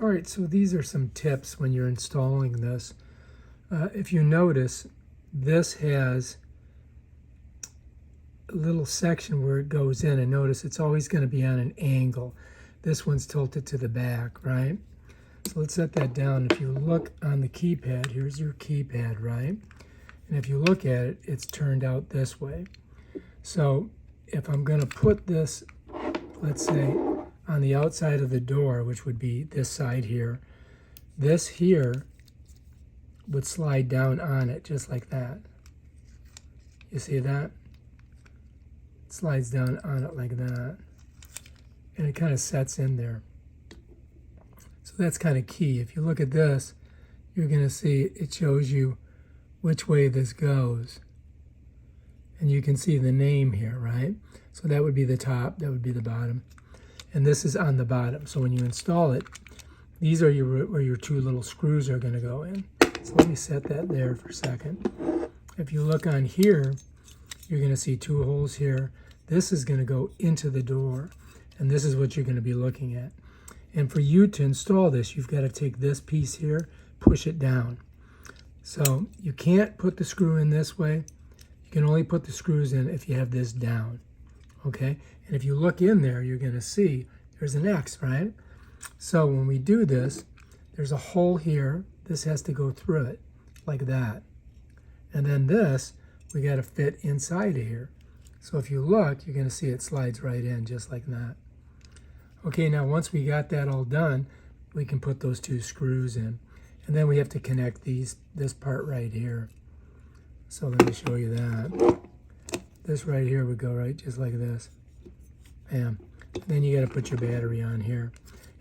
All right, so these are some tips when you're installing this. If you notice, this has a little section where it goes in, and notice it's always going to be on an angle. This one's tilted to the back, right? So let's set that down. If you look on the keypad, here's your keypad, right? And if you look at it, it's turned out this way. So if I'm going to put this, let's say, on the outside of the door, which would be this side here, this here would slide down on it just like that. You see that? It slides down on it like that. And it kind of sets in there. So that's kind of key. If you look at this, you're going to see it shows you which way this goes. And you can see the name here, right? So that would be the top, that would be the bottom. And this is on the bottom. So when you install it, these are where your two little screws are going to go in. So let me set that there for a second. If you look on here, you're going to see two holes here. This is going to go into the door, and this is what you're going to be looking at. And for you to install this, you've got to take this piece here, push it down. So you can't put the screw in this way. You can only put the screws in if you have this down, okay? And if you look in there, you're going to see there's an X, right? So when we do this, there's a hole here. This has to go through it like that. And then this, we got to fit inside of here. So if you look, you're going to see it slides right in just like that. Okay, now once we got that all done, we can put those two screws in. And then we have to connect this part right here. So let me show you that. This right here would go right just like this. Bam. And then you got to put your battery on here.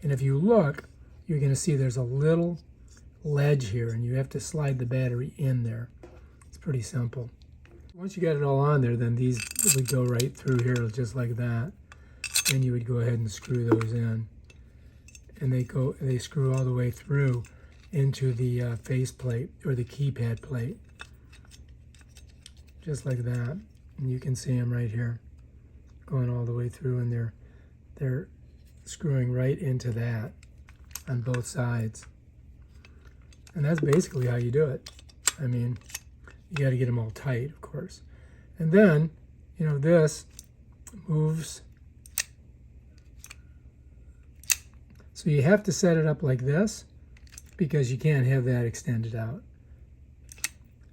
And if you look, you're going to see there's a little ledge here, and you have to slide the battery in there. It's pretty simple. Once you got it all on there, then these would go right through here just like that. And you would go ahead and screw those in. And they screw all the way through into the face plate or the keypad plate. Just like that. And you can see them right here going all the way through, and they're screwing right into that on both sides. And that's basically how you do it. I mean, you got to get them all tight, of course. And then, you know, this moves. So you have to set it up like this because you can't have that extended out.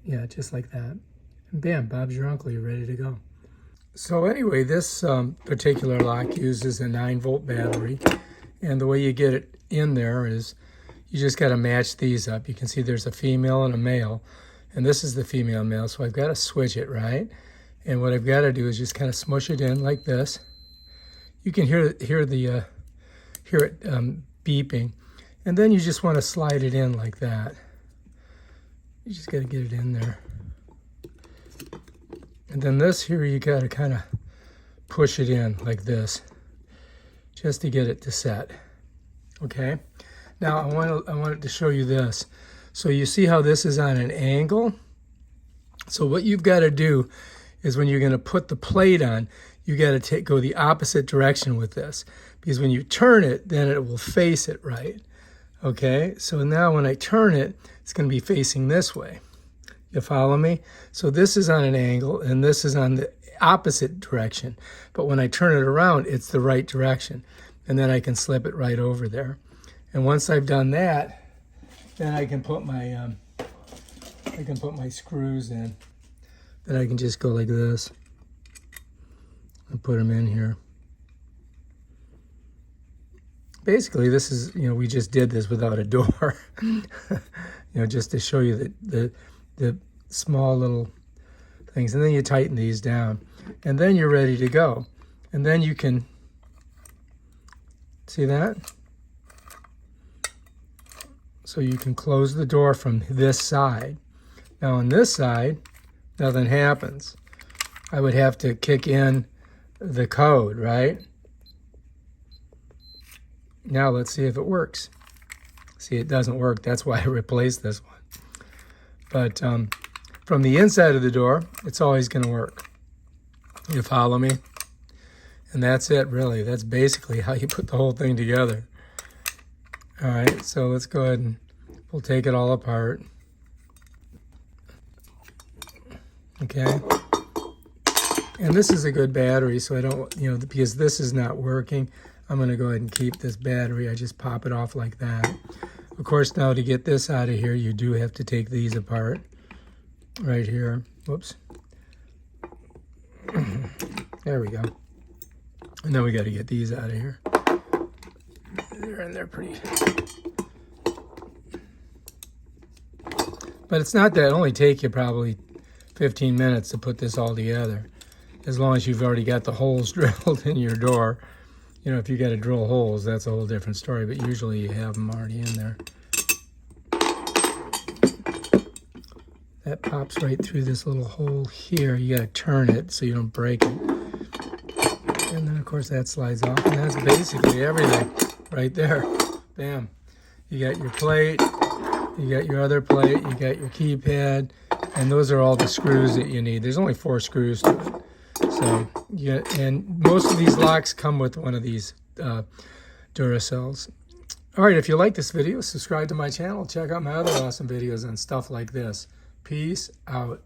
Yeah, just like that. And bam, Bob's your uncle, you're ready to go. So anyway, this particular lock uses a 9-volt battery. And the way you get it in there is you just got to match these up. You can see there's a female and a male. And this is the female male, so I've got to switch it, right? And what I've got to do is just kind of smush it in like this. You can hear it beeping. And then you just want to slide it in like that. You just got to get it in there. And then this here, you got to kind of push it in like this, just to get it to set. Okay. Now I wanted to show you this. So you see how this is on an angle? So what you've got to do is when you're going to put the plate on, you got to go the opposite direction with this, because when you turn it, then it will face it right. Okay. So now when I turn it, it's going to be facing this way. You follow me? So this is on an angle, and this is on the opposite direction. But when I turn it around, it's the right direction. And then I can slip it right over there. And once I've done that, then I can put my screws in. Then I can just go like this and put them in here. Basically, this is, you know, we just did this without a door. You know, just to show you the small little things. And then you tighten these down. And then you're ready to go. And then you can, see that? So you can close the door from this side. Now on this side, nothing happens. I would have to kick in the code, right? Now let's see if it works. See, it doesn't work. That's why I replaced this one. But from the inside of the door, it's always going to work. You follow me? And that's it, really. That's basically how you put the whole thing together. All right, so let's go ahead and we'll take it all apart. Okay. And this is a good battery, so I don't, you know, because this is not working, I'm going to go ahead and keep this battery. I just pop it off like that. Of course, now to get this out of here, you do have to take these apart right here. Whoops. There we go. And then we got to get these out of here. They're in there pretty. But it's not that. It'll only take you probably 15 minutes to put this all together, as long as you've already got the holes drilled in your door. You know, if you got to drill holes, that's a whole different story, but usually you have them already in there. That pops right through this little hole here. You got to turn it so you don't break it. And then, of course, that slides off, and that's basically everything right there. Bam. You got your plate, you got your other plate, you got your keypad, and those are all the screws that you need. There's only 4 screws to it. So, yeah, and most of these locks come with one of these Duracells. All right, if you like this video, subscribe to my channel. Check out my other awesome videos on stuff like this. Peace out.